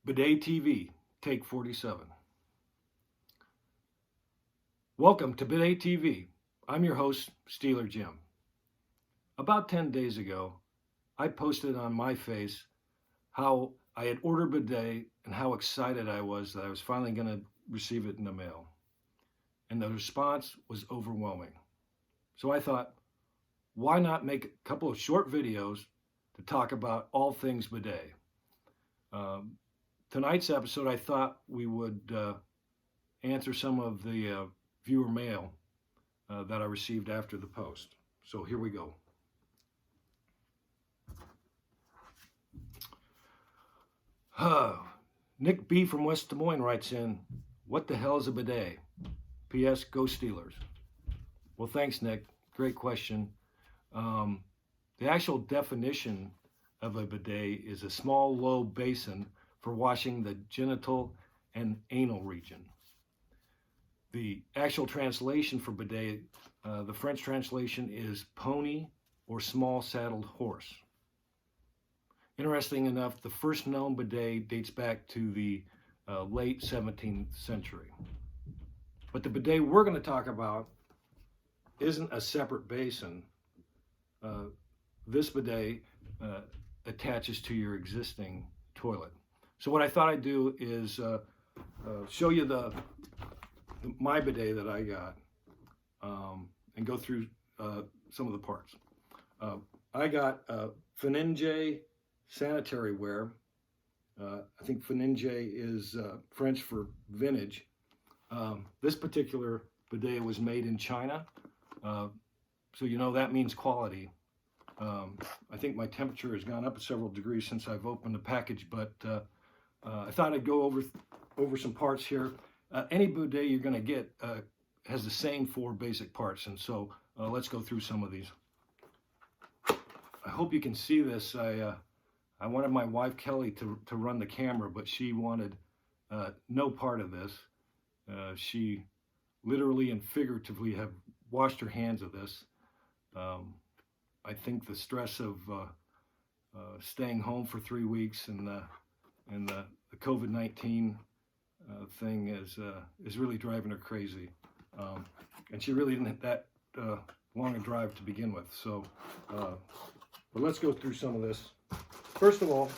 Bidet TV, take 47. Welcome to Bidet TV. I'm your host, Steeler Jim. About 10 days ago, I posted on my face how I had ordered bidet and how excited I was that I was finally going to receive it in the mail. And the response was overwhelming. So I thought, why not make a couple of short videos to talk about all things bidet? Tonight's episode, I thought we would answer some of the viewer mail that I received after the post. So here we go. Nick B. from West Des Moines writes in, what the hell is a bidet? P.S. Go Steelers. Well, thanks, Nick. Great question. The actual definition of a bidet is a small, low basin for washing the genital and anal region. The actual translation for bidet, the French translation is pony or small saddled horse. Interesting enough, the first known bidet dates back to the late 17th century. But the bidet we're going to talk about isn't a separate basin. This bidet attaches to your existing toilet. So what I thought I'd do is show you my bidet that I got and go through some of the parts. I got Feninge sanitary ware. I think Feninge is French for vintage. This particular bidet was made in China, so you know that means quality. I think my temperature has gone up several degrees since I've opened the package, but I thought I'd go over some parts here. Any bidet you're going to get has the same 4 basic parts, and so let's go through some of these. I hope you can see this. I wanted my wife Kelly to run the camera, but she wanted no part of this. She literally and figuratively have washed her hands of this. I think the stress of staying home for 3 weeks and the COVID-19 thing is really driving her crazy. And she really didn't have that long a drive to begin with. So, but let's go through some of this. First of all,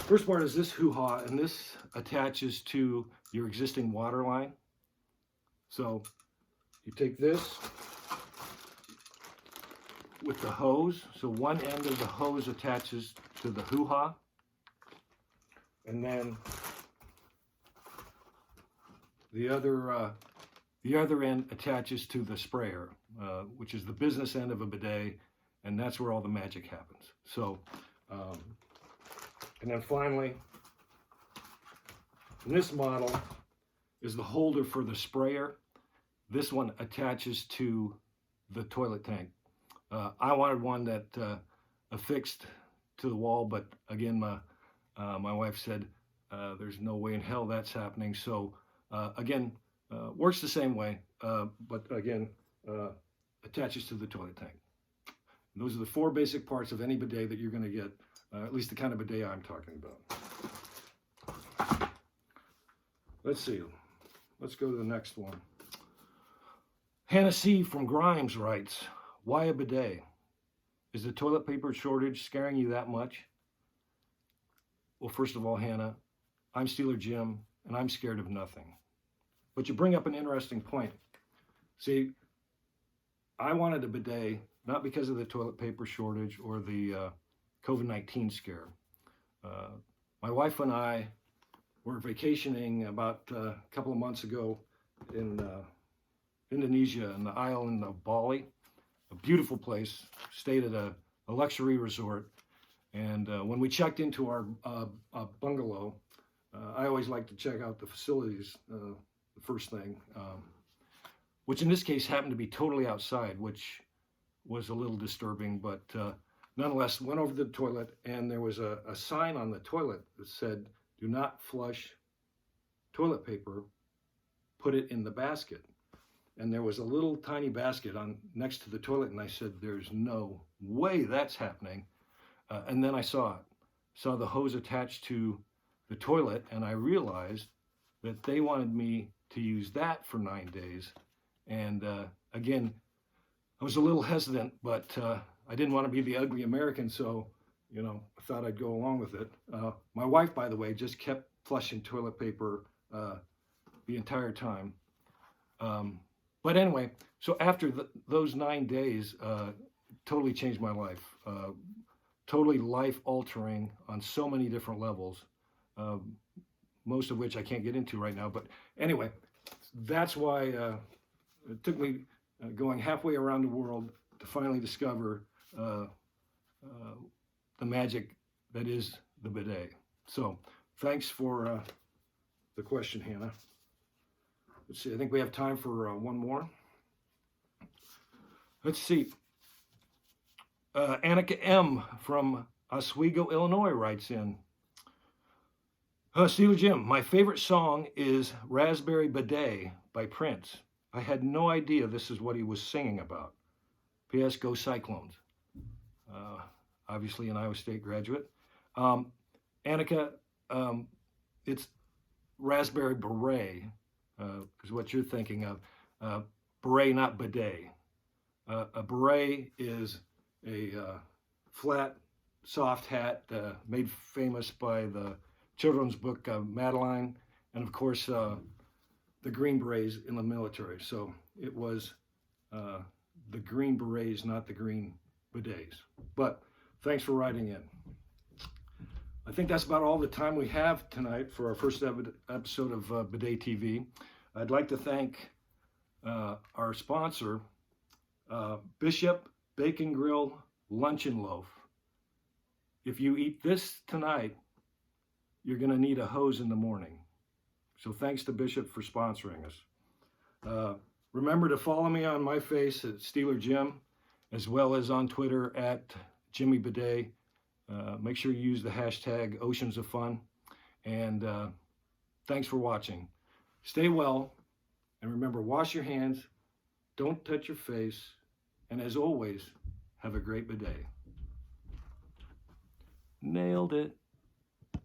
first part is this hoo-ha, and this attaches to your existing water line. So you take this with the hose. So one end of the hose attaches to the hoo-ha, and then the other end attaches to the sprayer, which is the business end of a bidet, and that's where all the magic happens. So, and then finally, in this model is the holder for the sprayer. This one attaches to the toilet tank. I wanted one that affixed to the wall, but again, my wife said there's no way in hell that's happening. So again, works the same way, but again, attaches to the toilet tank. And those are the 4 basic parts of any bidet that you're going to get, at least the kind of bidet I'm talking about. Let's see. Let's go to the next one. Hannah C. from Grimes writes, why a bidet? Is the toilet paper shortage scaring you that much? Well, first of all, Hannah, I'm Steeler Jim, and I'm scared of nothing. But you bring up an interesting point. See, I wanted a bidet not because of the toilet paper shortage or the COVID-19 scare. My wife and I were vacationing about a couple of months ago in Indonesia, in the island of Bali. A beautiful place, stayed at a luxury resort. And when we checked into our bungalow, I always like to check out the facilities the first thing, which in this case happened to be totally outside, which was a little disturbing, but nonetheless, went over to the toilet, and there was a sign on the toilet that said, do not flush toilet paper, put it in the basket. And there was a little tiny basket next to the toilet, and I said, there's no way that's happening. And then I saw it. saw the hose attached to the toilet, and I realized that they wanted me to use that for 9 days. And again, I was a little hesitant, but I didn't want to be the ugly American, so I thought I'd go along with it. My wife, by the way, just kept flushing toilet paper the entire time. But anyway, so after those 9 days, totally changed my life. Totally life-altering on so many different levels, most of which I can't get into right now. But anyway, that's why it took me going halfway around the world to finally discover the magic that is the bidet. So thanks for the question, Hannah. Let's see, I think we have time for one more. Let's see. Annika M. from Oswego, Illinois writes in, Steeler Jim, my favorite song is Raspberry Bidet by Prince. I had no idea this is what he was singing about. P.S. Go Cyclones. Obviously an Iowa State graduate. Annika, it's Raspberry Beret, is what you're thinking of. Beret, not bidet. A beret is a flat, soft hat made famous by the children's book Madeline, and of course the Green Berets in the military. So it was the Green Berets, not the Green Bidets. But thanks for writing in. I think that's about all the time we have tonight for our first episode of Bidet TV. I'd like to thank our sponsor, Bishop Bacon Grill Lunch and Loaf. If you eat this tonight, you're going to need a hose in the morning. So thanks to Bishop for sponsoring us. Remember to follow me on my face at Steeler Jim, as well as on Twitter at Jimmy Bidet. Make sure you use the hashtag Oceans of Fun. And thanks for watching. Stay well. And remember, wash your hands. Don't touch your face. And as always, have a great bidet. Nailed it.